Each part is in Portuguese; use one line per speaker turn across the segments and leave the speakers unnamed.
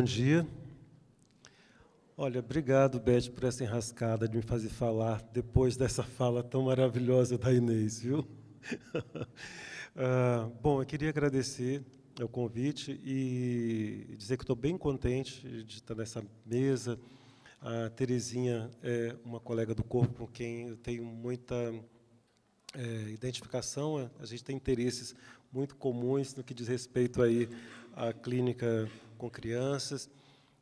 dia. Olha, obrigado, Beth, por essa enrascada de me fazer falar depois dessa fala tão maravilhosa da Inês, viu? Bom, eu queria agradecer o convite e dizer que estou bem contente de estar nessa mesa. A Terezinha é uma colega do corpo com quem eu tenho muita identificação. A gente tem interesses muito comuns no que diz respeito aí à clínica com crianças.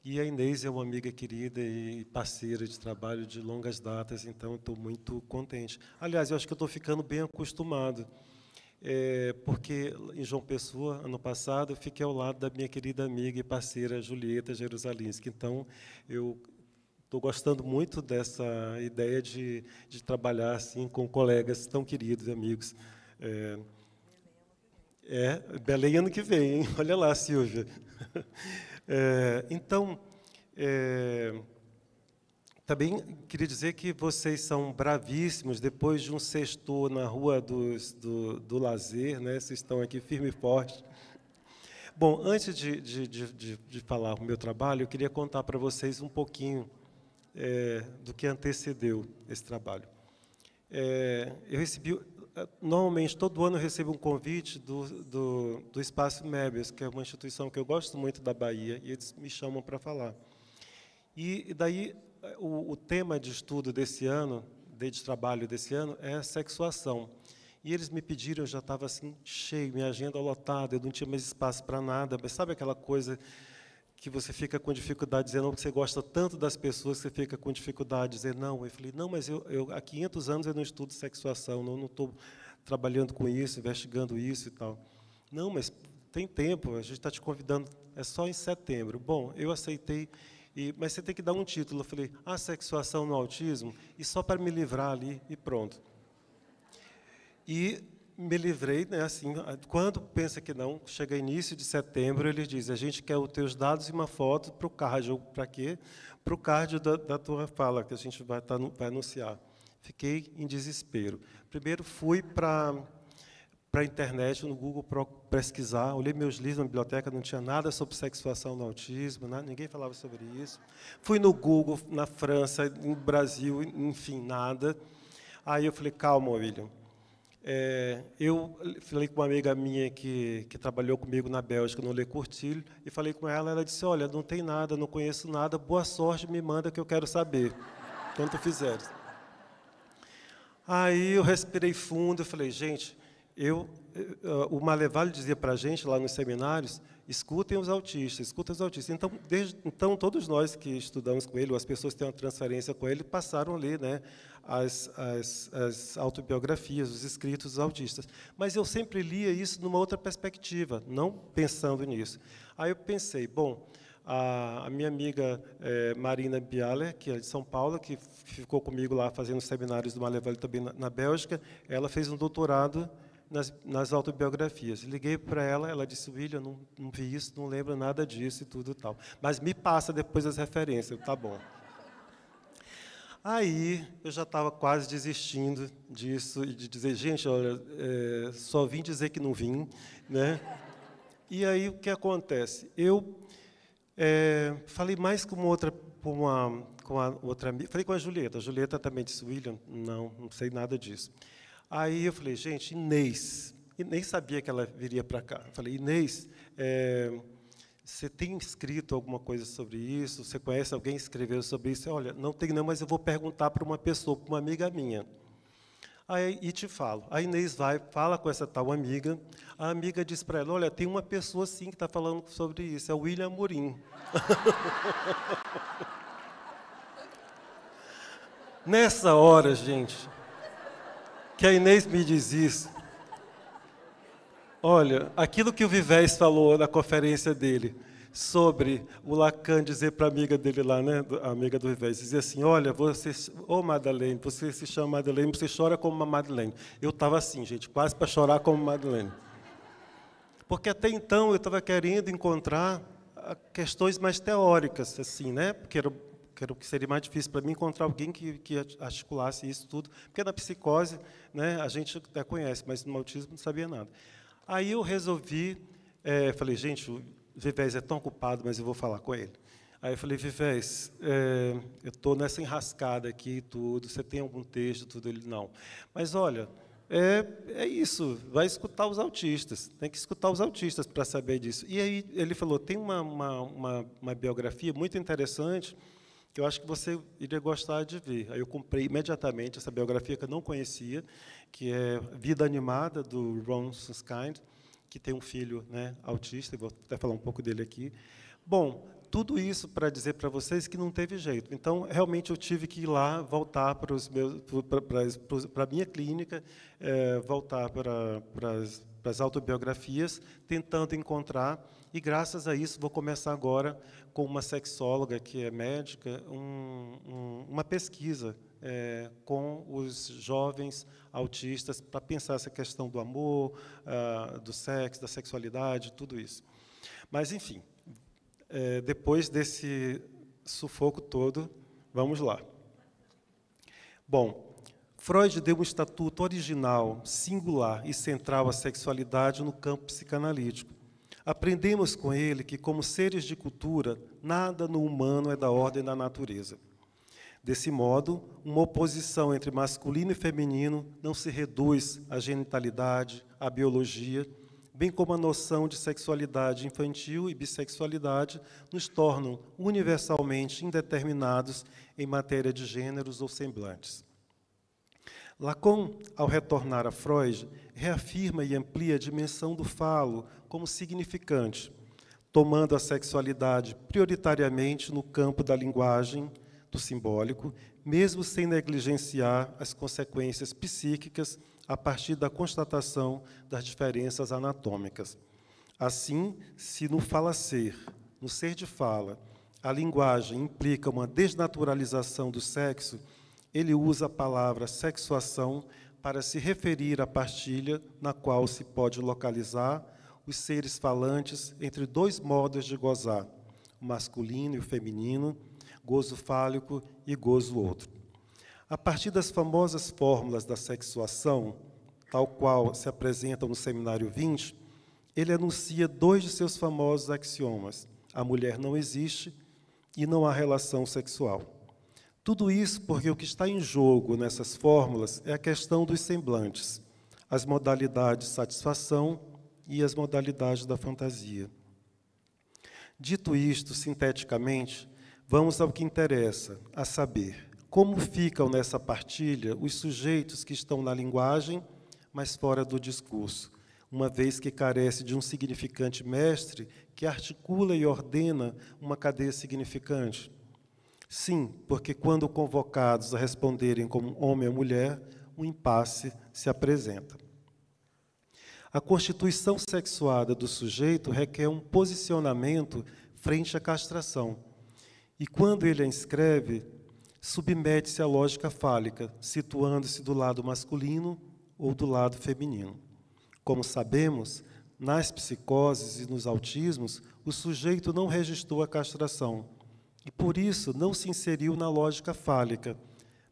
E a Inês é uma amiga querida e parceira de trabalho de longas datas, então estou muito contente. Aliás, eu acho que eu estou ficando bem acostumado, porque em João Pessoa, ano passado, eu fiquei ao lado da minha querida amiga e parceira Julieta Jerusalinski. Então, eu estou gostando muito dessa ideia de trabalhar assim com colegas tão queridos, amigos. Belém ano que vem, hein? Olha lá, Silvia. Então, também queria dizer que vocês são bravíssimos, depois de um sextou na Rua do Lazer, né? Vocês estão aqui firme e forte. Bom, antes de falar o meu trabalho, eu queria contar para vocês um pouquinho do que antecedeu esse trabalho. Eu recebi, normalmente, todo ano eu recebo um convite do Espaço Mébius, que é uma instituição que eu gosto muito da Bahia, e eles me chamam para falar. E daí, o tema de estudo desse ano, de trabalho desse ano, é a sexuação. E eles me pediram, eu já estava assim, cheio, minha agenda lotada, eu não tinha mais espaço para nada, mas sabe aquela coisa que você fica com dificuldade de dizer não, porque você gosta tanto das pessoas, que você fica com dificuldade de dizer não. Eu falei, não, mas eu há 500 anos eu não estudo sexuação, não estou trabalhando com isso, investigando isso e tal. Não, mas tem tempo, a gente está te convidando, é só em setembro. Bom, eu aceitei, mas você tem que dar um título. Eu falei, sexuação no autismo, e só para me livrar ali, e pronto. E me livrei, né, assim, quando pensa que não, chega início de setembro, ele diz, a gente quer os teus dados e uma foto para o cardio. Para quê? Para o cardio da tua fala, que a gente vai anunciar. Fiquei em desespero. Primeiro fui para a internet, no Google, para pesquisar, olhei meus livros na biblioteca, não tinha nada sobre sexuação no autismo, ninguém falava sobre isso. Fui no Google, na França, no Brasil, enfim, nada. Aí eu falei, calma, William. Eu falei com uma amiga minha que trabalhou comigo na Bélgica, no Le Courtil, e falei com ela, ela disse, olha, não tem nada, não conheço nada, boa sorte, me manda que eu quero saber, quando tu fizeres. Aí eu respirei fundo e falei, gente, o Maleval dizia para a gente, lá nos seminários, escutem os autistas, escutem os autistas. Então, todos nós que estudamos com ele, ou as pessoas que têm uma transferência com ele, passaram a ler, né, as autobiografias, os escritos dos autistas. Mas eu sempre lia isso numa outra perspectiva, não pensando nisso. Aí eu pensei, bom, a minha amiga Marina Bialer, que é de São Paulo, que ficou comigo lá fazendo seminários do Maleval também na Bélgica, ela fez um doutorado nas autobiografias. Liguei para ela, ela disse, William, não vi isso, não lembro nada disso e tudo e tal. Mas me passa depois as referências, tá bom. Aí, eu já estava quase desistindo disso, e de dizer, gente, olha, só vim dizer que não vim, né? E aí, o que acontece? Eu falei mais com outra amiga, falei com a Julieta também disse, William, não sei nada disso. Aí eu falei, gente, Inês, e nem sabia que ela viria para cá. Eu falei, Inês, você tem escrito alguma coisa sobre isso? Você conhece alguém que escreveu sobre isso? Olha, não tem não, mas eu vou perguntar para uma pessoa, para uma amiga minha. Aí, e te falo. A Inês fala com essa tal amiga, a amiga diz para ela, olha, tem uma pessoa, sim, que está falando sobre isso, é o William Amorim. Nessa hora, gente, que a Inês me diz isso, olha, aquilo que o Vivés falou na conferência dele, sobre o Lacan dizer para a amiga dele lá, né, a amiga do Vivés, dizia assim, olha, Madeleine, você se chama Madeleine, você chora como uma Madeleine. Eu estava assim, gente, quase para chorar como Madeleine. Porque até então eu estava querendo encontrar questões mais teóricas, assim, né, porque era o que seria mais difícil para mim encontrar alguém que articulasse isso tudo, porque na psicose, né, a gente até conhece, mas no autismo não sabia nada. Aí eu resolvi, falei, gente, Vivés é tão ocupado, mas eu vou falar com ele. Aí eu falei, Vivés, eu estou nessa enrascada aqui e tudo, você tem algum texto, tudo? Ele, não. Mas, olha, é isso, vai escutar os autistas, tem que escutar os autistas para saber disso. E aí ele falou, tem uma biografia muito interessante, que eu acho que você iria gostar de ver. Aí eu comprei imediatamente essa biografia que eu não conhecia, que é Vida Animada, do Ron Suskind, que tem um filho, né, autista, vou até falar um pouco dele aqui. Bom, tudo isso para dizer para vocês que não teve jeito. Então, realmente, eu tive que ir lá, voltar para a minha clínica, voltar para as autobiografias, tentando encontrar, e, graças a isso, vou começar agora, com uma sexóloga que é médica, uma pesquisa com os jovens autistas, para pensar essa questão do amor, do sexo, da sexualidade, tudo isso. Mas, enfim, depois desse sufoco todo, vamos lá. Bom, Freud deu um estatuto original, singular e central à sexualidade no campo psicanalítico. Aprendemos com ele que, como seres de cultura, nada no humano é da ordem da natureza. Desse modo, uma oposição entre masculino e feminino não se reduz à genitalidade, à biologia, bem como a noção de sexualidade infantil e bissexualidade nos tornam universalmente indeterminados em matéria de gêneros ou semblantes. Lacan, ao retornar a Freud, reafirma e amplia a dimensão do falo como significante, tomando a sexualidade prioritariamente no campo da linguagem, do simbólico, mesmo sem negligenciar as consequências psíquicas a partir da constatação das diferenças anatômicas. Assim, se no falacer, no ser de fala, a linguagem implica uma desnaturalização do sexo, ele usa a palavra sexuação para se referir à partilha na qual se pode localizar os seres falantes entre dois modos de gozar, o masculino e o feminino, gozo fálico e gozo outro. A partir das famosas fórmulas da sexuação, tal qual se apresentam no Seminário 20, ele anuncia dois de seus famosos axiomas: a mulher não existe e não há relação sexual. Tudo isso porque o que está em jogo nessas fórmulas é a questão dos semblantes, as modalidades de satisfação e as modalidades da fantasia. Dito isto, sinteticamente, vamos ao que interessa, a saber, como ficam nessa partilha os sujeitos que estão na linguagem, mas fora do discurso, uma vez que carece de um significante mestre que articula e ordena uma cadeia significante. Sim, porque quando convocados a responderem como homem ou mulher, um impasse se apresenta. A constituição sexuada do sujeito requer um posicionamento frente à castração, e quando ele a inscreve, submete-se à lógica fálica, situando-se do lado masculino ou do lado feminino. Como sabemos, nas psicoses e nos autismos, o sujeito não registrou a castração, e, por isso, não se inseriu na lógica fálica,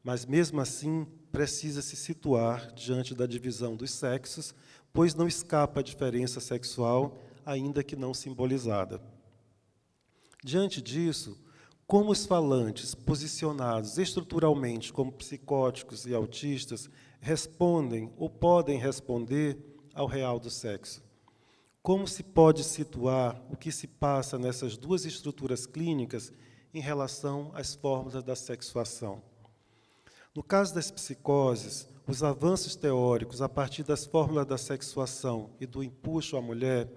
mas, mesmo assim, precisa se situar diante da divisão dos sexos, pois não escapa à diferença sexual, ainda que não simbolizada. Diante disso, como os falantes, posicionados estruturalmente como psicóticos e autistas, respondem ou podem responder ao real do sexo? Como se pode situar o que se passa nessas duas estruturas clínicas em relação às fórmulas da sexuação? No caso das psicoses, os avanços teóricos a partir das fórmulas da sexuação e do empuxo à mulher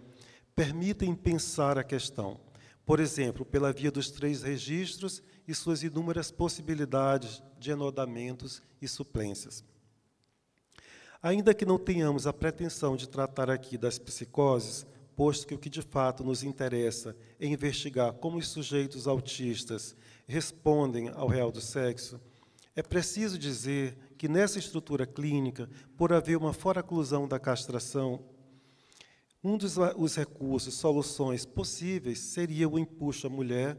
permitem pensar a questão, por exemplo, pela via dos 3 registros e suas inúmeras possibilidades de enodamentos e suplências. Ainda que não tenhamos a pretensão de tratar aqui das psicoses, posto que o que de fato nos interessa é investigar como os sujeitos autistas respondem ao real do sexo, é preciso dizer que nessa estrutura clínica, por haver uma foraclusão da castração, um dos recursos, soluções possíveis, seria o empuxo à mulher,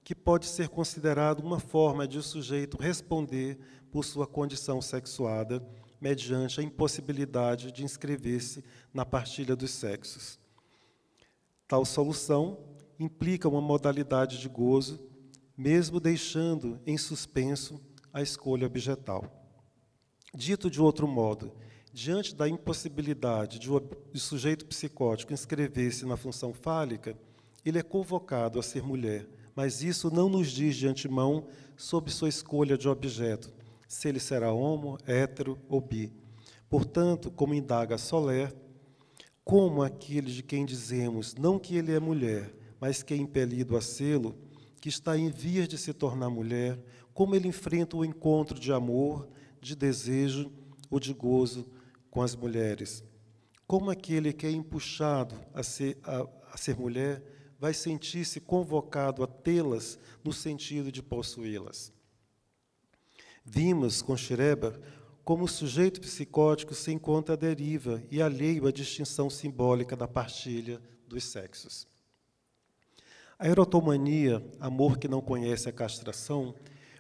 que pode ser considerado uma forma de o sujeito responder por sua condição sexuada, mediante a impossibilidade de inscrever-se na partilha dos sexos. Tal solução implica uma modalidade de gozo, mesmo deixando em suspenso a escolha objetal. Dito de outro modo, diante da impossibilidade de o sujeito psicótico inscrever-se na função fálica, ele é convocado a ser mulher, mas isso não nos diz de antemão sobre sua escolha de objeto, se ele será homo, hétero ou bi. Portanto, como indaga Soler, como aquele de quem dizemos não que ele é mulher, mas que é impelido a sê-lo, que está em vias de se tornar mulher, como ele enfrenta o encontro de amor, de desejo ou de gozo com as mulheres. Como aquele que é empuxado a ser mulher vai sentir-se convocado a tê-las no sentido de possuí-las. Vimos com Schreber como o sujeito psicótico se encontra à deriva e alheio à distinção simbólica da partilha dos sexos. A erotomania, amor que não conhece a castração,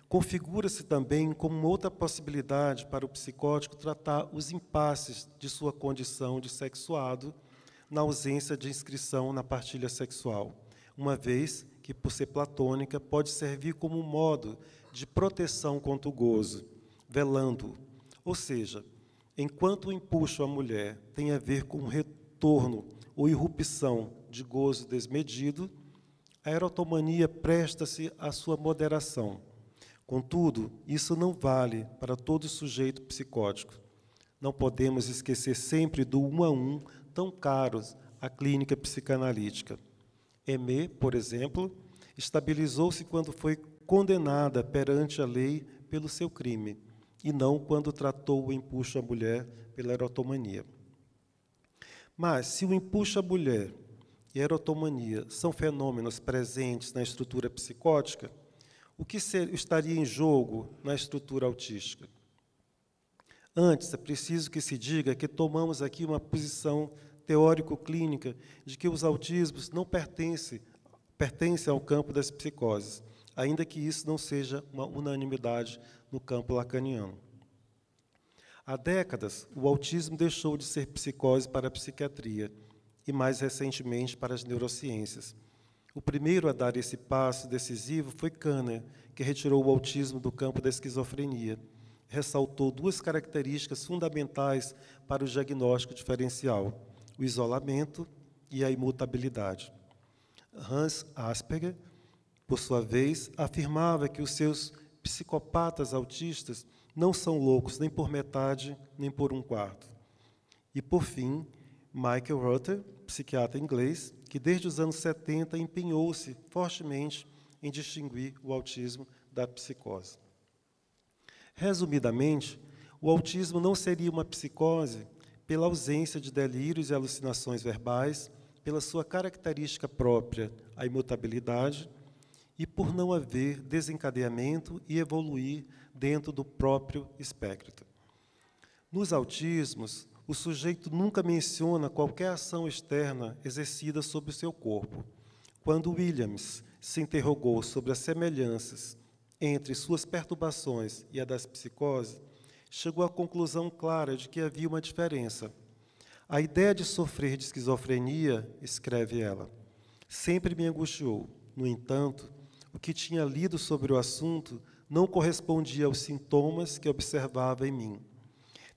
configura-se também como uma outra possibilidade para o psicótico tratar os impasses de sua condição de sexuado na ausência de inscrição na partilha sexual, uma vez que, por ser platônica, pode servir como um modo de proteção contra o gozo, velando-o. Ou seja, enquanto o empuxo à mulher tem a ver com retorno ou irrupção de gozo desmedido, a erotomania presta-se à sua moderação. Contudo, isso não vale para todo sujeito psicótico. Não podemos esquecer sempre do 1 a 1 tão caros à clínica psicanalítica. Aimé, por exemplo, estabilizou-se quando foi condenada perante a lei pelo seu crime, e não quando tratou o empuxo à mulher pela erotomania. Mas, se o empuxo à mulher e a erotomania são fenômenos presentes na estrutura psicótica, o que estaria em jogo na estrutura autística? Antes, é preciso que se diga que tomamos aqui uma posição teórico-clínica de que os autismos não pertencem ao campo das psicoses, ainda que isso não seja uma unanimidade no campo lacaniano. Há décadas, o autismo deixou de ser psicose para a psiquiatria e, mais recentemente, para as neurociências. O primeiro a dar esse passo decisivo foi Kanner, que retirou o autismo do campo da esquizofrenia. Ressaltou duas características fundamentais para o diagnóstico diferencial: o isolamento e a imutabilidade. Hans Asperger, por sua vez, afirmava que os seus psicopatas autistas não são loucos nem por metade, nem por um quarto. E, por fim, Michael Rutter, psiquiatra inglês, que desde os anos 70 empenhou-se fortemente em distinguir o autismo da psicose. Resumidamente, o autismo não seria uma psicose pela ausência de delírios e alucinações verbais, pela sua característica própria, a imutabilidade, e por não haver desencadeamento e evoluir dentro do próprio espectro. Nos autismos, o sujeito nunca menciona qualquer ação externa exercida sobre o seu corpo. Quando Williams se interrogou sobre as semelhanças entre suas perturbações e a das psicoses, chegou à conclusão clara de que havia uma diferença. A ideia de sofrer de esquizofrenia, escreve ela, sempre me angustiou. No entanto, o que tinha lido sobre o assunto não correspondia aos sintomas que observava em mim.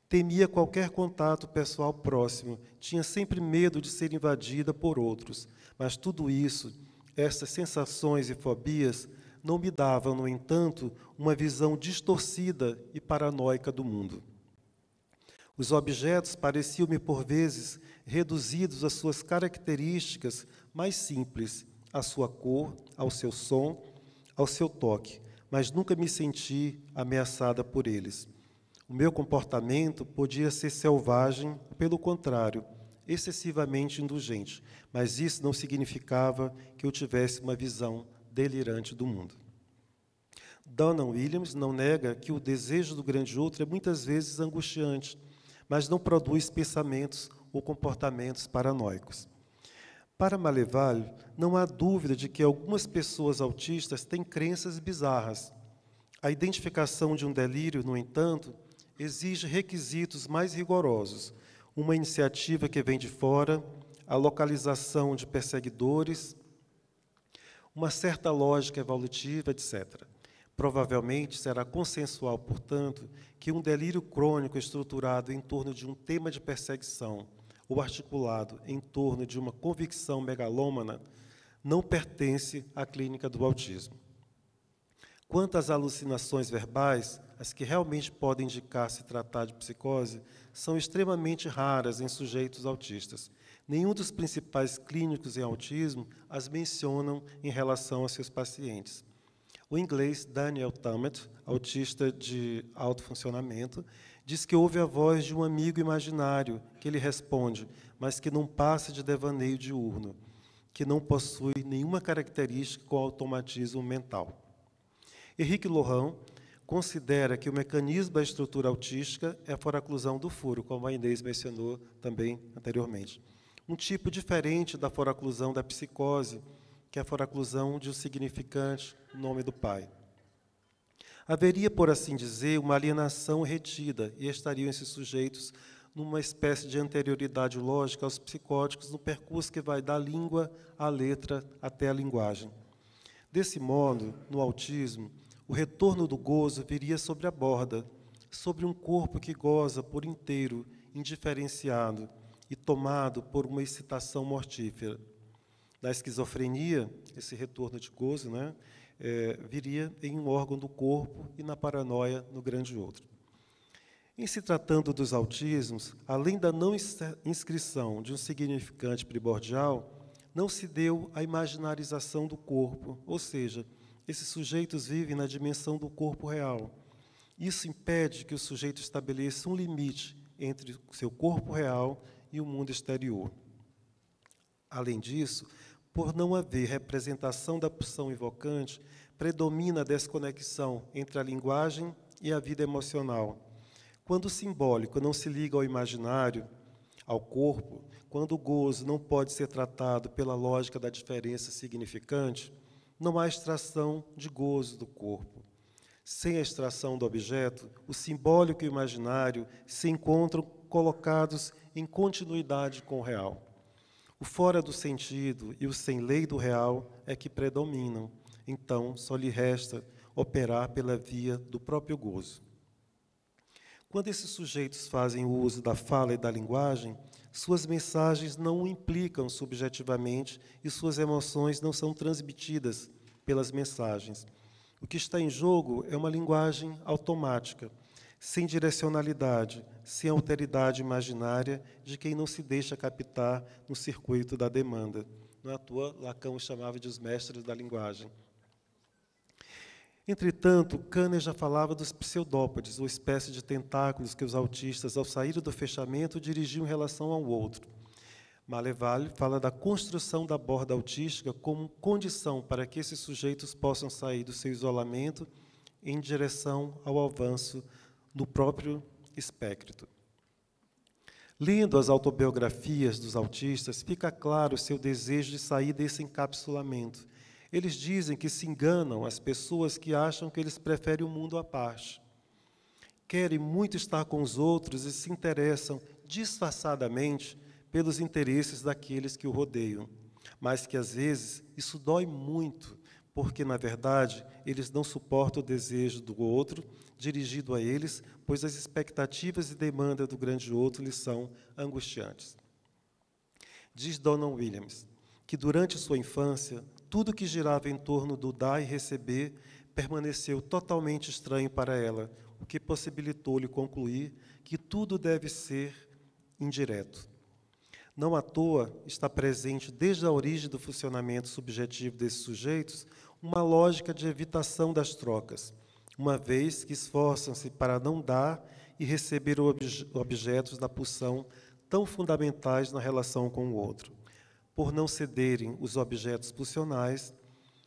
Temia qualquer contato pessoal próximo, tinha sempre medo de ser invadida por outros, mas tudo isso, essas sensações e fobias, não me davam, no entanto, uma visão distorcida e paranoica do mundo. Os objetos pareciam-me, por vezes, reduzidos às suas características mais simples, à sua cor, ao seu som, ao seu toque, mas nunca me senti ameaçada por eles. O meu comportamento podia ser selvagem, pelo contrário, excessivamente indulgente, mas isso não significava que eu tivesse uma visão delirante do mundo. Donald Williams não nega que o desejo do grande outro é muitas vezes angustiante, mas não produz pensamentos ou comportamentos paranoicos. Para Maleval, não há dúvida de que algumas pessoas autistas têm crenças bizarras. A identificação de um delírio, no entanto, exige requisitos mais rigorosos, uma iniciativa que vem de fora, a localização de perseguidores, uma certa lógica evolutiva, etc. Provavelmente será consensual, portanto, que um delírio crônico estruturado em torno de um tema de perseguição ou articulado em torno de uma convicção megalômana não pertence à clínica do autismo. Quanto às alucinações verbais, as que realmente podem indicar se tratar de psicose, são extremamente raras em sujeitos autistas. Nenhum dos principais clínicos em autismo as mencionam em relação a seus pacientes. O inglês Daniel Tammet, autista de alto funcionamento, diz que ouve a voz de um amigo imaginário que lhe responde, mas que não passa de devaneio diurno, que não possui nenhuma característica com automatismo mental. Henrique Lohan considera que o mecanismo da estrutura autística é a foraclusão do furo, como a Inês mencionou também anteriormente. Um tipo diferente da foraclusão da psicose, que é a foraclusão de um significante, o nome do pai. Haveria, por assim dizer, uma alienação retida, e estariam esses sujeitos numa espécie de anterioridade lógica aos psicóticos, no percurso que vai da língua à letra até a linguagem. Desse modo, no autismo, o retorno do gozo viria sobre a borda, sobre um corpo que goza por inteiro, indiferenciado e tomado por uma excitação mortífera. Na esquizofrenia, esse retorno de gozo, viria em um órgão do corpo e na paranoia no grande outro. Em se tratando dos autismos, além da não inscrição de um significante primordial, não se deu a imaginarização do corpo, ou seja, esses sujeitos vivem na dimensão do corpo real. Isso impede que o sujeito estabeleça um limite entre o seu corpo real e o mundo exterior. Além disso, por não haver representação da pulsão invocante, predomina a desconexão entre a linguagem e a vida emocional. Quando o simbólico não se liga ao imaginário, ao corpo, quando o gozo não pode ser tratado pela lógica da diferença significante, não há extração de gozo do corpo. Sem a extração do objeto, o simbólico e o imaginário se encontram colocados em continuidade com o real. O fora do sentido e o sem lei do real é que predominam. Então, só lhe resta operar pela via do próprio gozo. Quando esses sujeitos fazem uso da fala e da linguagem, suas mensagens não o implicam subjetivamente e suas emoções não são transmitidas pelas mensagens. O que está em jogo é uma linguagem automática, sem direcionalidade, sem alteridade imaginária de quem não se deixa captar no circuito da demanda. Não é à toa, Lacan os chamava de os mestres da linguagem. Entretanto, Kanner já falava dos pseudópodes, ou espécie de tentáculos que os autistas, ao sair do fechamento, dirigiam em relação ao outro. Maleval fala da construção da borda autística como condição para que esses sujeitos possam sair do seu isolamento em direção ao avanço do próprio espectro. Lendo as autobiografias dos autistas, fica claro o seu desejo de sair desse encapsulamento. Eles dizem que se enganam as pessoas que acham que eles preferem um mundo à parte. Querem muito estar com os outros e se interessam disfarçadamente pelos interesses daqueles que o rodeiam, mas que, às vezes, isso dói muito, porque, na verdade, eles não suportam o desejo do outro dirigido a eles, pois as expectativas e demandas do grande outro lhes são angustiantes. Diz Donna Williams que, durante sua infância, tudo que girava em torno do dar e receber permaneceu totalmente estranho para ela, o que possibilitou-lhe concluir que tudo deve ser indireto. Não à toa está presente, desde a origem do funcionamento subjetivo desses sujeitos, uma lógica de evitação das trocas, uma vez que esforçam-se para não dar e receber objetos da pulsão tão fundamentais na relação com o outro. Por não cederem os objetos pulsionais,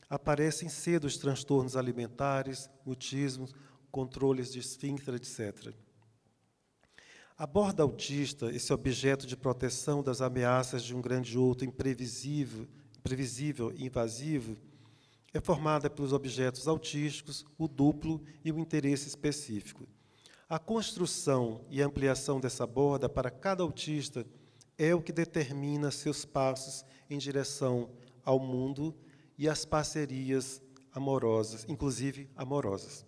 aparecem cedo os transtornos alimentares, mutismo, controles de esfíncter, etc. A borda autista, esse objeto de proteção das ameaças de um grande outro imprevisível e invasivo, é formada pelos objetos autísticos, o duplo e o interesse específico. A construção e ampliação dessa borda para cada autista é o que determina seus passos em direção ao mundo e as parcerias amorosas, inclusive amorosas.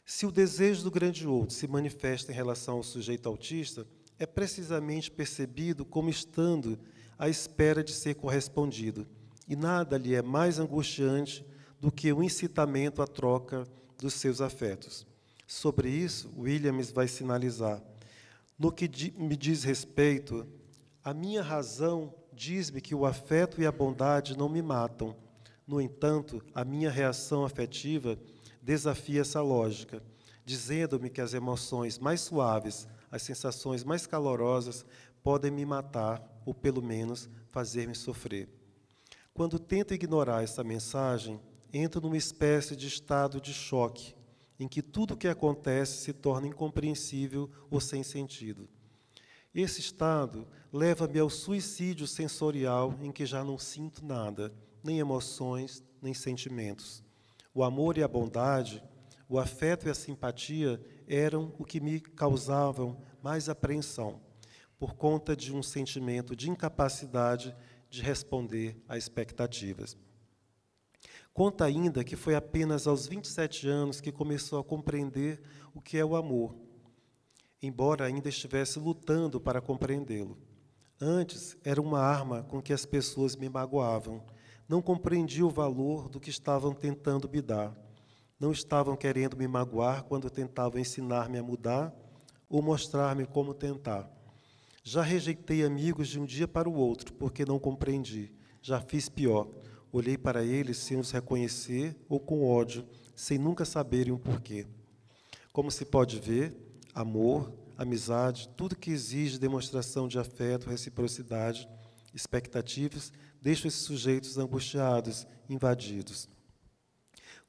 Se o desejo do grande outro se manifesta em relação ao sujeito autista, é precisamente percebido como estando à espera de ser correspondido, e nada lhe é mais angustiante do que o incitamento à troca dos seus afetos. Sobre isso, Williams vai sinalizar: no que me diz respeito, a minha razão diz-me que o afeto e a bondade não me matam. No entanto, a minha reação afetiva desafia essa lógica, dizendo-me que as emoções mais suaves, as sensações mais calorosas, podem me matar ou, pelo menos, fazer-me sofrer. Quando tento ignorar essa mensagem, entro numa espécie de estado de choque, em que tudo o que acontece se torna incompreensível ou sem sentido. Esse estado leva-me ao suicídio sensorial, em que já não sinto nada, nem emoções, nem sentimentos. O amor e a bondade, o afeto e a simpatia eram o que me causavam mais apreensão, por conta de um sentimento de incapacidade de responder a expectativas. Conta ainda que foi apenas aos 27 anos que começou a compreender o que é o amor, embora ainda estivesse lutando para compreendê-lo. Antes, era uma arma com que as pessoas me magoavam. Não compreendia o valor do que estavam tentando me dar. Não estavam querendo me magoar quando tentavam ensinar-me a mudar ou mostrar-me como tentar. Já rejeitei amigos de um dia para o outro, porque não compreendi. Já fiz pior. Olhei para eles sem os reconhecer ou com ódio, sem nunca saberem o porquê. Como se pode ver, amor, amizade, tudo que exige demonstração de afeto, reciprocidade, expectativas, deixa esses sujeitos angustiados, invadidos.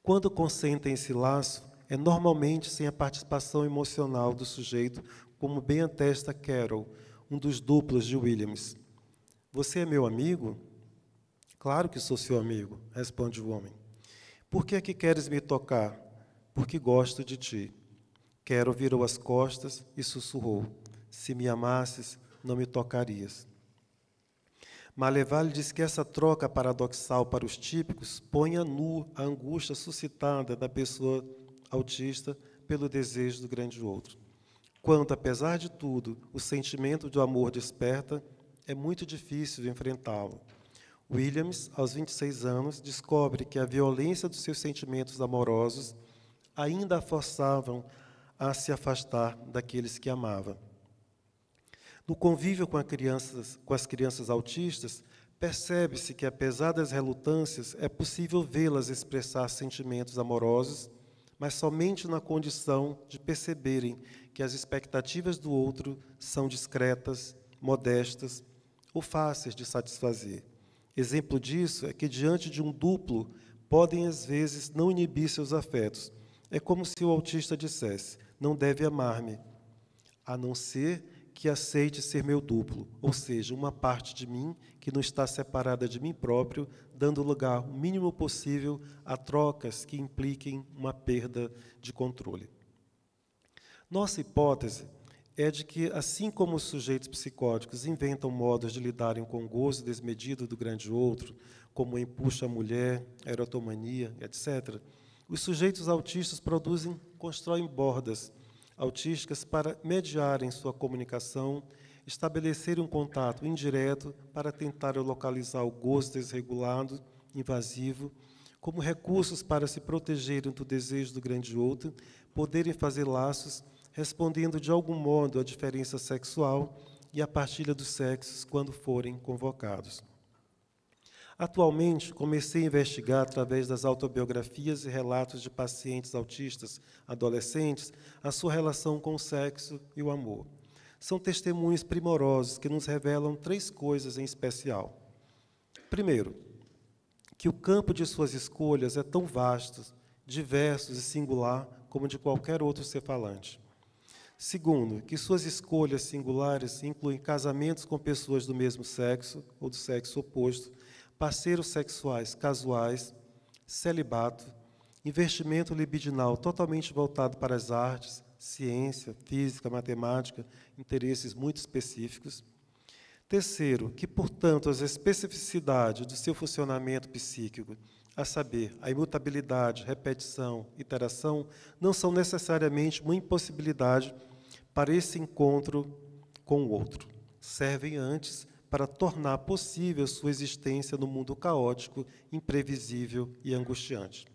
Quando consentem esse laço, é normalmente sem a participação emocional do sujeito, como bem atesta Carroll, um dos duplos de Williams. Você é meu amigo? Claro que sou seu amigo, responde o homem. Por que é que queres me tocar? Porque gosto de ti. Carroll virou as costas e sussurrou: se me amasses, não me tocarias. Maleval diz que essa troca paradoxal para os típicos põe a nu a angústia suscitada da pessoa autista pelo desejo do grande outro. Quando, apesar de tudo, o sentimento do amor desperta, é muito difícil de enfrentá-lo. Williams, aos 26 anos, descobre que a violência dos seus sentimentos amorosos ainda a forçavam a se afastar daqueles que amava. No convívio com as crianças autistas, percebe-se que, apesar das relutâncias, é possível vê-las expressar sentimentos amorosos, mas somente na condição de perceberem que as expectativas do outro são discretas, modestas ou fáceis de satisfazer. Exemplo disso é que, diante de um duplo, podem, às vezes, não inibir seus afetos. É como se o autista dissesse: não deve amar-me, a não ser que aceite ser meu duplo, ou seja, uma parte de mim que não está separada de mim próprio, dando lugar o mínimo possível a trocas que impliquem uma perda de controle. Nossa hipótese é de que, assim como os sujeitos psicóticos inventam modos de lidarem com o gozo desmedido do grande outro, como o empuxo à mulher, a erotomania, etc., os sujeitos autistas constroem bordas autísticas para mediarem sua comunicação, estabelecerem um contato indireto para tentar localizar o gozo desregulado, invasivo, como recursos para se protegerem do desejo do grande outro, poderem fazer laços, respondendo de algum modo à diferença sexual e à partilha dos sexos quando forem convocados. Atualmente, comecei a investigar, através das autobiografias e relatos de pacientes autistas adolescentes, a sua relação com o sexo e o amor. São testemunhos primorosos que nos revelam 3 coisas em especial. Primeiro, que o campo de suas escolhas é tão vasto, diverso e singular como de qualquer outro ser falante. Segundo, que suas escolhas singulares incluem casamentos com pessoas do mesmo sexo ou do sexo oposto, parceiros sexuais casuais, celibato, investimento libidinal totalmente voltado para as artes, ciência, física, matemática, interesses muito específicos. Terceiro, que, portanto, as especificidades do seu funcionamento psíquico, a saber, a imutabilidade, repetição, iteração, não são necessariamente uma impossibilidade para esse encontro com o outro. Servem antes para tornar possível sua existência no mundo caótico, imprevisível e angustiante.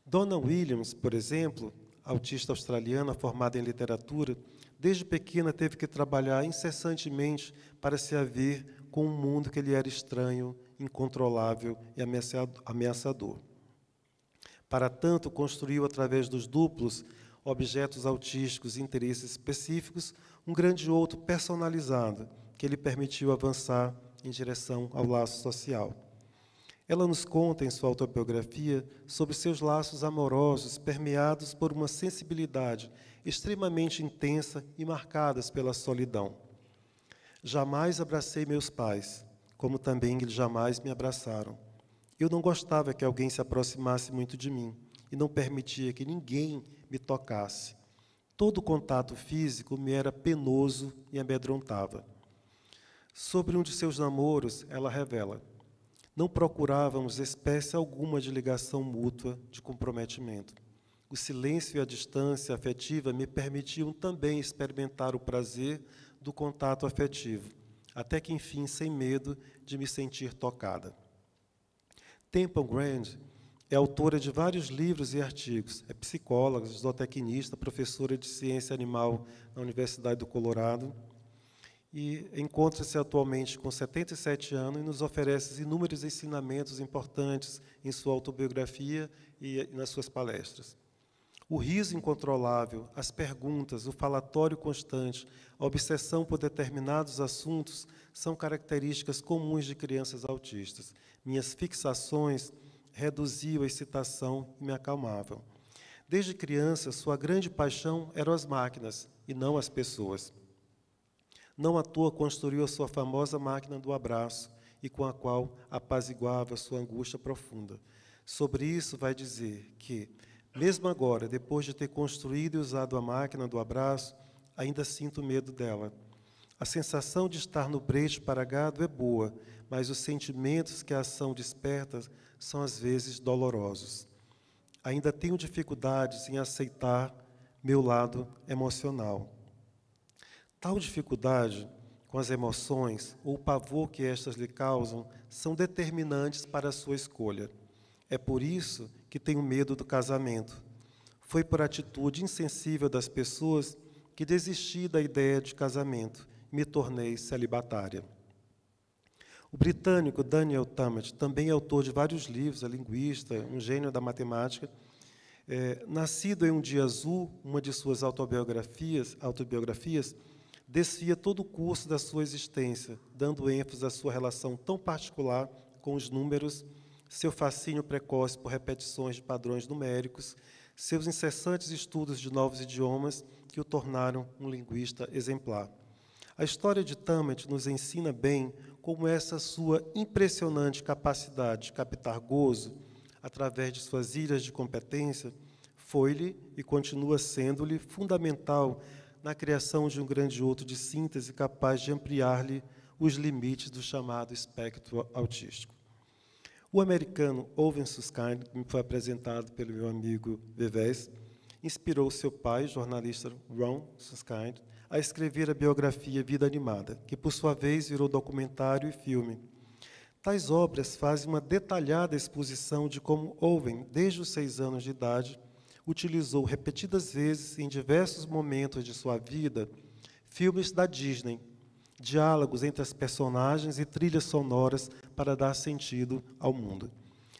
Donna Williams, por exemplo, autista australiana formada em literatura, desde pequena teve que trabalhar incessantemente para se haver com um mundo que lhe era estranho, incontrolável e ameaçador. Para tanto, construiu, através dos duplos objetos autísticos e interesses específicos, um grande outro personalizado, que lhe permitiu avançar em direção ao laço social. Ela nos conta, em sua autobiografia, sobre seus laços amorosos permeados por uma sensibilidade extremamente intensa e marcadas pela solidão. Jamais abracei meus pais, como também eles jamais me abraçaram. Eu não gostava que alguém se aproximasse muito de mim e não permitia que ninguém me tocasse. Todo contato físico me era penoso e amedrontava. Sobre um de seus namoros, ela revela: não procurávamos espécie alguma de ligação mútua, de comprometimento. O silêncio e a distância afetiva me permitiam também experimentar o prazer do contato afetivo, até que, enfim, sem medo de me sentir tocada. Temple Grandin é autora de vários livros e artigos. É psicóloga, zootecnista, professora de ciência animal na Universidade do Colorado e encontra-se atualmente com 77 anos e nos oferece inúmeros ensinamentos importantes em sua autobiografia e nas suas palestras. O riso incontrolável, as perguntas, o falatório constante, a obsessão por determinados assuntos são características comuns de crianças autistas. Minhas fixações reduziam a excitação e me acalmavam. Desde criança, sua grande paixão eram as máquinas e não as pessoas. Não à toa construiu a sua famosa máquina do abraço e com a qual apaziguava sua angústia profunda. Sobre isso vai dizer que, mesmo agora, depois de ter construído e usado a máquina do abraço, ainda sinto medo dela. A sensação de estar no brejo para gado é boa, mas os sentimentos que a ação desperta são às vezes dolorosos. Ainda tenho dificuldades em aceitar meu lado emocional. Tal dificuldade com as emoções ou o pavor que estas lhe causam são determinantes para a sua escolha. É por isso que tenho medo do casamento. Foi por atitude insensível das pessoas que desisti da ideia de casamento e me tornei celibatária. O britânico Daniel Tammet, também autor de vários livros, é linguista, um gênio da matemática, nascido em um dia azul, uma de suas autobiografias, desfia todo o curso da sua existência, dando ênfase à sua relação tão particular com os números, seu fascínio precoce por repetições de padrões numéricos, seus incessantes estudos de novos idiomas que o tornaram um linguista exemplar. A história de Tammet nos ensina bem como essa sua impressionante capacidade de captar gozo através de suas ilhas de competência foi-lhe e continua sendo-lhe fundamental na criação de um grande outro de síntese capaz de ampliar-lhe os limites do chamado espectro autístico. O americano Owen Susskind, que me foi apresentado pelo meu amigo Vevés, inspirou seu pai, jornalista Ron Susskind, a escrever a biografia Vida Animada, que, por sua vez, virou documentário e filme. Tais obras fazem uma detalhada exposição de como Owen, desde os 6 anos de idade, utilizou repetidas vezes, em diversos momentos de sua vida, filmes da Disney, diálogos entre as personagens e trilhas sonoras para dar sentido ao mundo.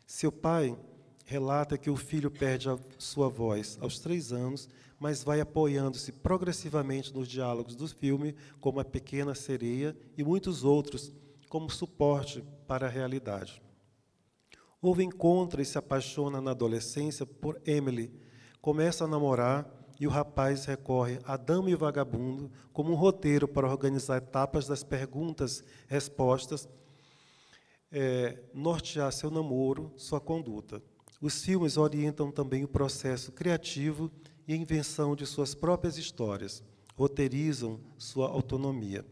Seu pai relata que o filho perde a sua voz aos 3 anos, mas vai apoiando-se progressivamente nos diálogos do filme, como A Pequena Sereia e muitos outros, como suporte para a realidade. Owen encontra e se apaixona na adolescência por Emily, começa a namorar e o rapaz recorre a Dama e o Vagabundo como um roteiro para organizar etapas das perguntas-respostas, nortear seu namoro, sua conduta. Os filmes orientam também o processo criativo e a invenção de suas próprias histórias, roteirizam sua autonomia.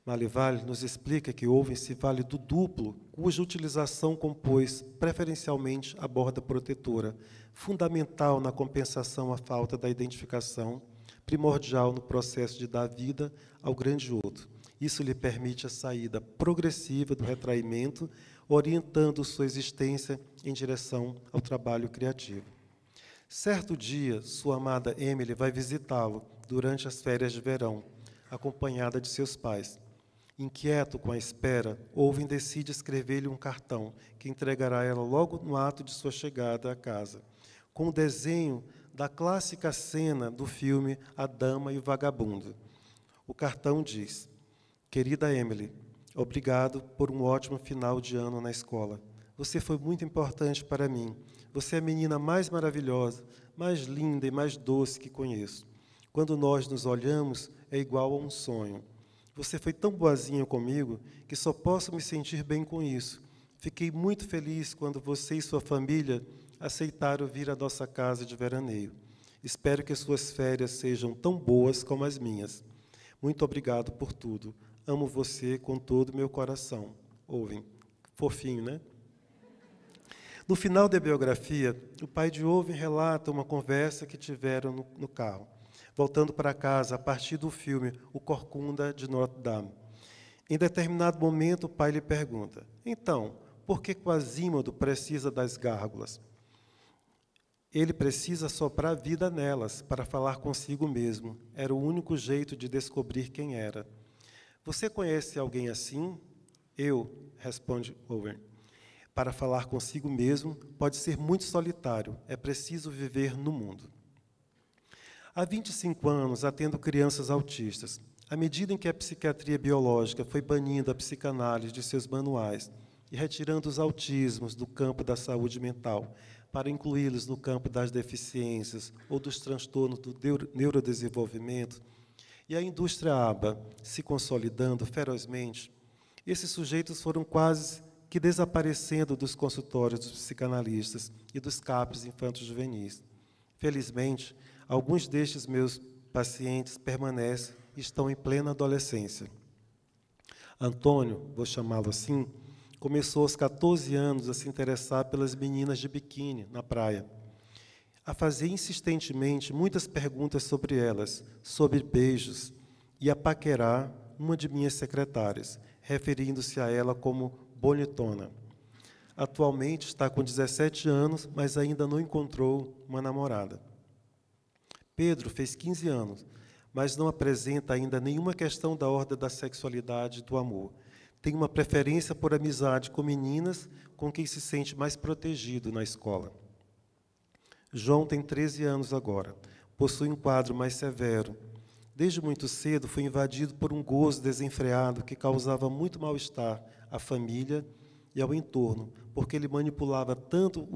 Maleval nos explica que Owen se vale do duplo, cuja utilização compôs preferencialmente a borda protetora, fundamental na compensação à falta da identificação, primordial no processo de dar vida ao grande outro. Isso lhe permite a saída progressiva do retraimento, orientando sua existência em direção ao trabalho criativo. Certo dia, sua amada Emily vai visitá-lo durante as férias de verão, acompanhada de seus pais. Inquieto com a espera, Owen decide escrever-lhe um cartão, que entregará a ela logo no ato de sua chegada à casa, com o desenho da clássica cena do filme A Dama e o Vagabundo. O cartão diz: Querida Emily, obrigado por um ótimo final de ano na escola. Você foi muito importante para mim. Você é a menina mais maravilhosa, mais linda e mais doce que conheço. Quando nós nos olhamos, é igual a um sonho. Você foi tão boazinha comigo que só posso me sentir bem com isso. Fiquei muito feliz quando você e sua família aceitaram vir à nossa casa de veraneio. Espero que suas férias sejam tão boas como as minhas. Muito obrigado por tudo. Amo você com todo o meu coração. Owen. Fofinho, né? No final da biografia, o pai de Owen relata uma conversa que tiveram no carro, voltando para casa a partir do filme O Corcunda de Notre Dame. Em determinado momento, o pai lhe pergunta: então, por que Quasimodo precisa das gárgulas? Ele precisa soprar vida nelas para falar consigo mesmo. Era o único jeito de descobrir quem era. Você conhece alguém assim? Eu, responde Owen. Para falar consigo mesmo, pode ser muito solitário. É preciso viver no mundo. Há 25 anos, atendo crianças autistas. À medida em que a psiquiatria biológica foi banindo a psicanálise de seus manuais e retirando os autismos do campo da saúde mental para incluí-los no campo das deficiências ou dos transtornos do neurodesenvolvimento, e a indústria ABA se consolidando ferozmente, esses sujeitos foram quase que desaparecendo dos consultórios dos psicanalistas e dos CAPs infanto-juvenis. Felizmente, alguns destes meus pacientes permanecem e estão em plena adolescência. Antônio, vou chamá-lo assim, começou aos 14 anos a se interessar pelas meninas de biquíni na praia, a fazer insistentemente muitas perguntas sobre elas, sobre beijos, e a paquerar uma de minhas secretárias, referindo-se a ela como bonitona. Atualmente está com 17 anos, mas ainda não encontrou uma namorada. Pedro fez 15 anos, mas não apresenta ainda nenhuma questão da ordem da sexualidade e do amor. Tem uma preferência por amizade com meninas com quem se sente mais protegido na escola. João tem 13 anos agora, possui um quadro mais severo. Desde muito cedo foi invadido por um gozo desenfreado que causava muito mal-estar à família e ao entorno, porque ele manipulava tanto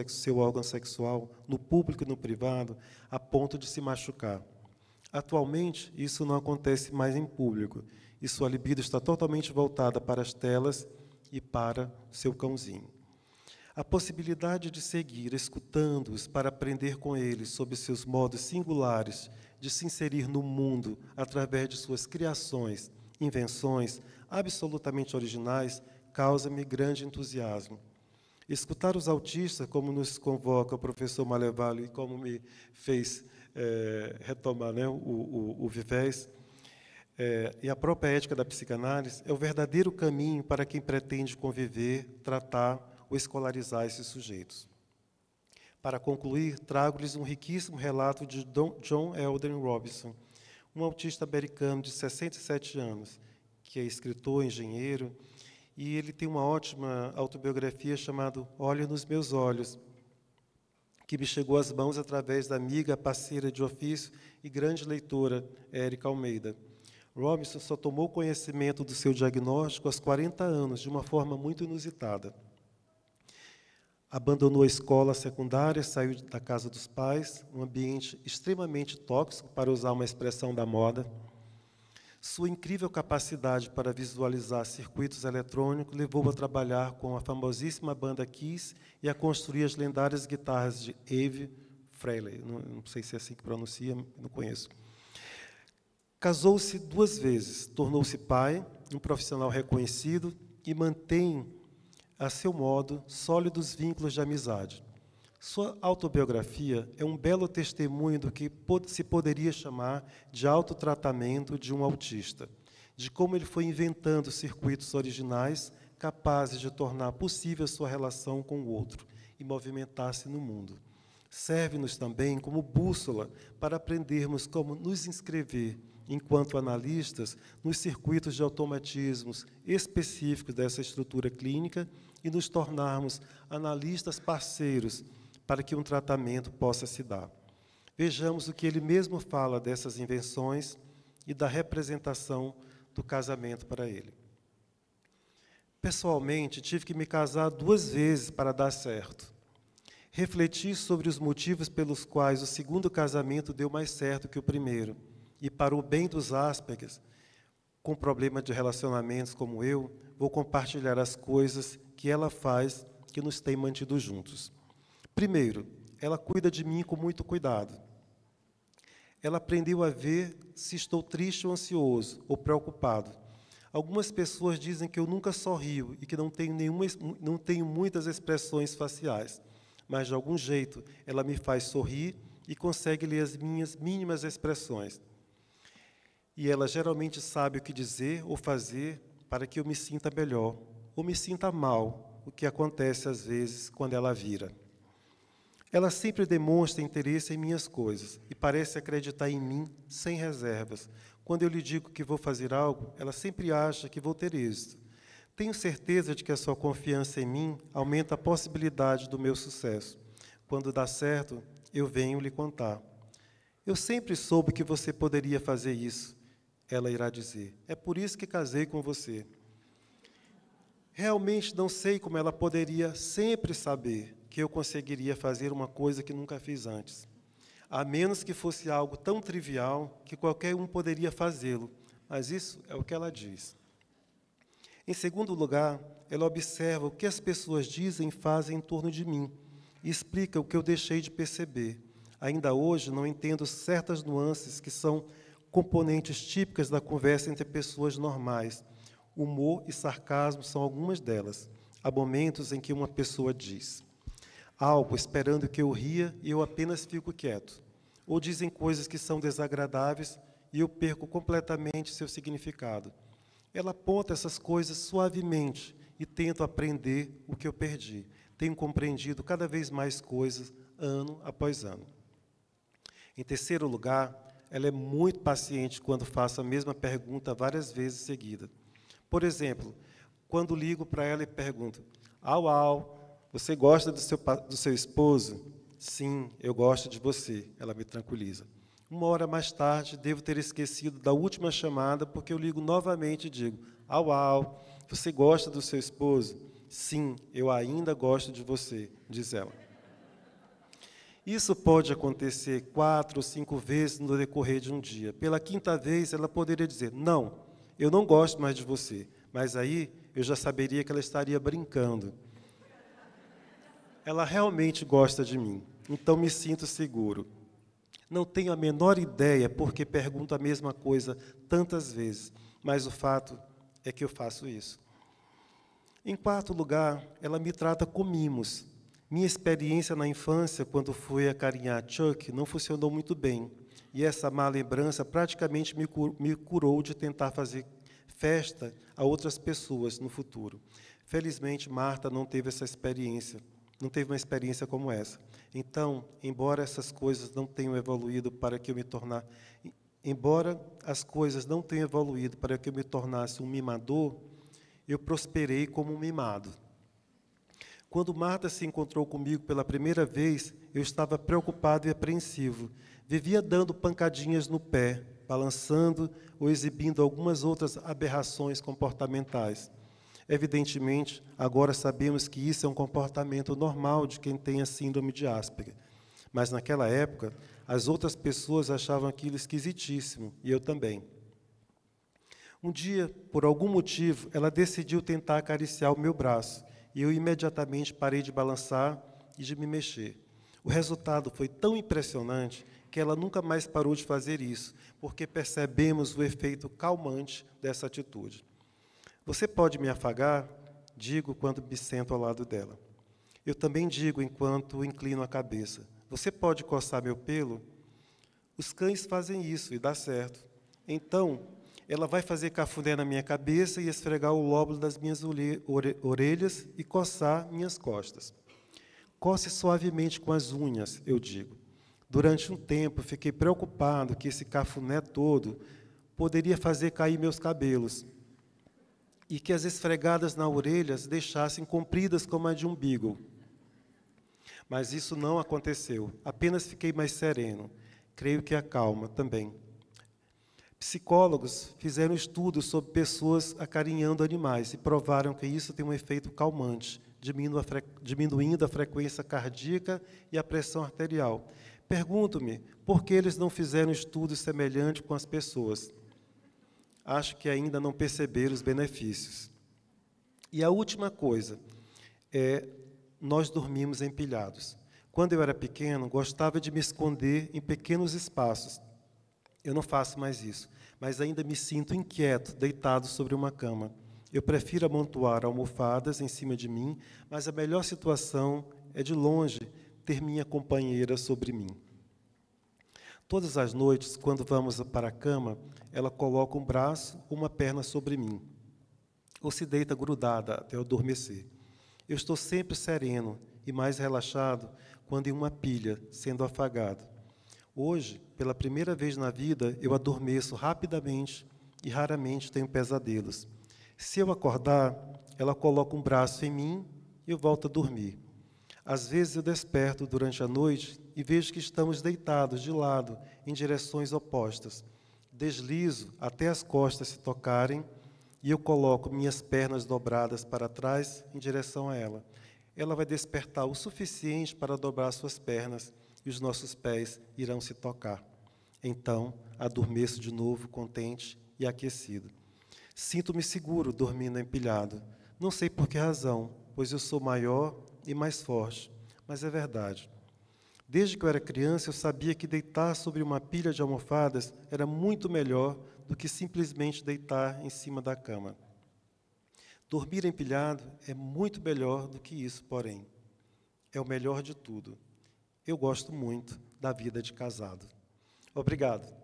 seu órgão sexual, no público e no privado, a ponto de se machucar. Atualmente, isso não acontece mais em público, e sua libido está totalmente voltada para as telas e para seu cãozinho. A possibilidade de seguir escutando-os para aprender com eles sobre seus modos singulares de se inserir no mundo através de suas criações, invenções absolutamente originais, causa-me grande entusiasmo. Escutar os autistas, como nos convoca o professor Maleval e como me fez retomar, né, o Vivés, e a própria ética da psicanálise, é o verdadeiro caminho para quem pretende conviver, tratar ou escolarizar esses sujeitos. Para concluir, trago-lhes um riquíssimo relato de John Eldon Robinson, um autista americano de 67 anos, que é escritor, engenheiro, e ele tem uma ótima autobiografia chamada Olhe nos Meus Olhos, que me chegou às mãos através da amiga, parceira de ofício e grande leitora, Érica Almeida. Robinson só tomou conhecimento do seu diagnóstico aos 40 anos, de uma forma muito inusitada. Abandonou a escola secundária, saiu da casa dos pais, um ambiente extremamente tóxico, para usar uma expressão da moda. Sua incrível capacidade para visualizar circuitos eletrônicos levou a trabalhar com a famosíssima banda Kiss e a construir as lendárias guitarras de Ave Frehley. Não sei se é assim que pronuncia, não conheço. Casou-se 2 vezes, tornou-se pai, um profissional reconhecido e mantém, a seu modo, sólidos vínculos de amizade. Sua autobiografia é um belo testemunho do que se poderia chamar de autotratamento de um autista, de como ele foi inventando circuitos originais capazes de tornar possível sua relação com o outro e movimentar-se no mundo. Serve-nos também como bússola para aprendermos como nos inscrever, enquanto analistas, nos circuitos de automatismos específicos dessa estrutura clínica e nos tornarmos analistas parceiros para que um tratamento possa se dar. Vejamos o que ele mesmo fala dessas invenções e da representação do casamento para ele. Pessoalmente, tive que me casar 2 vezes para dar certo. Refleti sobre os motivos pelos quais o segundo casamento deu mais certo que o primeiro, e para o bem dos Aspergers, com problema de relacionamentos como eu, vou compartilhar as coisas que ela faz que nos tem mantido juntos. Primeiro, ela cuida de mim com muito cuidado. Ela aprendeu a ver se estou triste ou ansioso, ou preocupado. Algumas pessoas dizem que eu nunca sorrio e que não tenho muitas expressões faciais, mas, de algum jeito, ela me faz sorrir e consegue ler as minhas mínimas expressões. E ela geralmente sabe o que dizer ou fazer para que eu me sinta melhor, ou me sinta mal, o que acontece às vezes quando ela vira. Ela sempre demonstra interesse em minhas coisas e parece acreditar em mim sem reservas. Quando eu lhe digo que vou fazer algo, ela sempre acha que vou ter êxito. Tenho certeza de que a sua confiança em mim aumenta a possibilidade do meu sucesso. Quando dá certo, eu venho lhe contar. Eu sempre soube que você poderia fazer isso, ela irá dizer. É por isso que casei com você. Realmente não sei como ela poderia sempre saber que eu conseguiria fazer uma coisa que nunca fiz antes, a menos que fosse algo tão trivial que qualquer um poderia fazê-lo, mas isso é o que ela diz. Em segundo lugar, ela observa o que as pessoas dizem e fazem em torno de mim e explica o que eu deixei de perceber. Ainda hoje não entendo certas nuances que são componentes típicas da conversa entre pessoas normais. Humor e sarcasmo são algumas delas. Há momentos em que uma pessoa diz algo esperando que eu ria e eu apenas fico quieto. Ou dizem coisas que são desagradáveis e eu perco completamente seu significado. Ela aponta essas coisas suavemente e tento aprender o que eu perdi. Tenho compreendido cada vez mais coisas, ano após ano. Em terceiro lugar, ela é muito paciente quando faço a mesma pergunta várias vezes seguidas. Por exemplo, quando ligo para ela e pergunto, au, você gosta do seu esposo? Sim, eu gosto de você, ela me tranquiliza. 1 hora mais tarde, devo ter esquecido da última chamada, porque eu ligo novamente e digo, au, você gosta do seu esposo? Sim, eu ainda gosto de você, diz ela. Isso pode acontecer 4 ou 5 vezes no decorrer de um dia. Pela 5ª vez, ela poderia dizer, não, eu não gosto mais de você. Mas aí, eu já saberia que ela estaria brincando. Ela realmente gosta de mim, então me sinto seguro. Não tenho a menor ideia porque pergunto a mesma coisa tantas vezes, mas o fato é que eu faço isso. Em quarto lugar, ela me trata com mimos. Minha experiência na infância, quando fui acarinhar Chuck, não funcionou muito bem, e essa má lembrança praticamente me curou de tentar fazer festa a outras pessoas no futuro. Felizmente, Marta não teve essa experiência. Não teve uma experiência como essa. Então, embora essas coisas não tenham evoluído para que eu me tornasse um mimador, eu prosperei como um mimado. Quando Marta se encontrou comigo pela primeira vez, eu estava preocupado e apreensivo. Vivia dando pancadinhas no pé, balançando ou exibindo algumas outras aberrações comportamentais. Evidentemente, agora sabemos que isso é um comportamento normal de quem tem a síndrome de Asperger. Mas, naquela época, as outras pessoas achavam aquilo esquisitíssimo, e eu também. Um dia, por algum motivo, ela decidiu tentar acariciar o meu braço, e eu imediatamente parei de balançar e de me mexer. O resultado foi tão impressionante que ela nunca mais parou de fazer isso, porque percebemos o efeito calmante dessa atitude. Você pode me afagar? Digo quando me sento ao lado dela. Eu também digo enquanto inclino a cabeça. Você pode coçar meu pelo? Os cães fazem isso e dá certo. Então, ela vai fazer cafuné na minha cabeça e esfregar o lóbulo das minhas orelhas e coçar minhas costas. Coce suavemente com as unhas, eu digo. Durante um tempo, fiquei preocupado que esse cafuné todo poderia fazer cair meus cabelos e que as esfregadas nas orelhas deixassem compridas como a de um beagle. Mas isso não aconteceu. Apenas fiquei mais sereno. Creio que acalma também. Psicólogos fizeram estudos sobre pessoas acarinhando animais e provaram que isso tem um efeito calmante, diminuindo a frequência cardíaca e a pressão arterial. Pergunto-me, por que eles não fizeram estudos semelhantes com as pessoas? Acho que ainda não perceberam os benefícios. E a última coisa é, nós dormimos empilhados. Quando eu era pequeno, gostava de me esconder em pequenos espaços. Eu não faço mais isso, mas ainda me sinto inquieto, deitado sobre uma cama. Eu prefiro amontoar almofadas em cima de mim, mas a melhor situação é, de longe, ter minha companheira sobre mim. Todas as noites, quando vamos para a cama, ela coloca um braço ou uma perna sobre mim, ou se deita grudada até eu adormecer. Eu estou sempre sereno e mais relaxado quando em uma pilha, sendo afagado. Hoje, pela primeira vez na vida, eu adormeço rapidamente e raramente tenho pesadelos. Se eu acordar, ela coloca um braço em mim e eu volto a dormir. Às vezes eu desperto durante a noite e vejo que estamos deitados de lado, em direções opostas. Deslizo até as costas se tocarem e eu coloco minhas pernas dobradas para trás em direção a ela. Ela vai despertar o suficiente para dobrar suas pernas e os nossos pés irão se tocar. Então, adormeço de novo, contente e aquecido. Sinto-me seguro dormindo empilhado. Não sei por que razão, pois eu sou maior e mais forte, mas é verdade. Desde que eu era criança, eu sabia que deitar sobre uma pilha de almofadas era muito melhor do que simplesmente deitar em cima da cama. Dormir empilhado é muito melhor do que isso, porém. É o melhor de tudo. Eu gosto muito da vida de casado. Obrigado.